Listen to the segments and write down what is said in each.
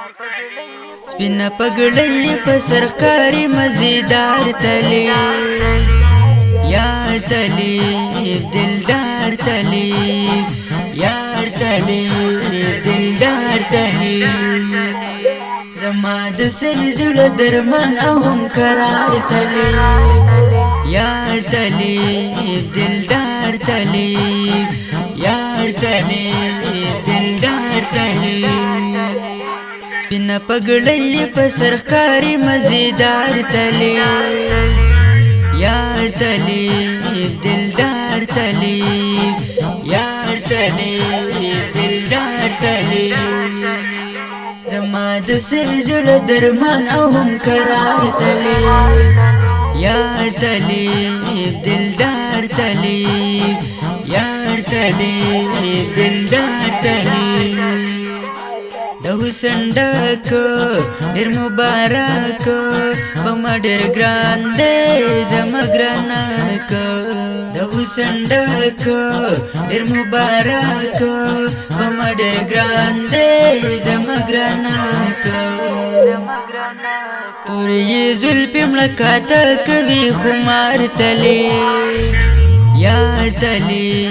سپینا پګړی په سرکاري مزیدار تلی یار تلی دلدار تلی یار تلی دلدار تلی زما د سر زړه درمان او هم قرار تلی یار تلی دلدار تلی یار تلی دلدار تلی سپینا پګړی په سرکاري مزیدار تلی یار تلی دلدار تلی یار تلی دلدار تلی زما د سر زړه درمان او هم قرار تلی یار تلی دلدار تلی یار تلی دلدار تلی د حسن ډک ډېر مبارک په ما ډېر ګران دی زما ګرانک د حسن ډک ډېر مبارک په ما ډېر ګران دی زما ګرانک تورې زلفې مړکاته کوي خمار تلی یار تلی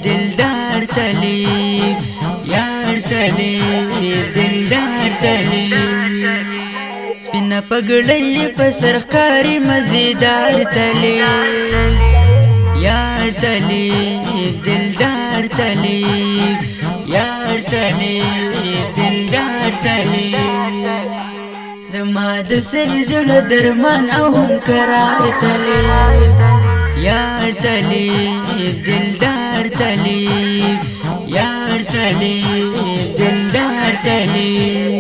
دلدار تلی یار تلی دلدار تلی سپینا پګړی په سرکاري مزیدار تلی یار تلی دلدار تلی یار تلی دلدار تلی زما د سر زړه درمان او هم قرار تلی یار تلی دلدار تلی یار تلی دلدار تلی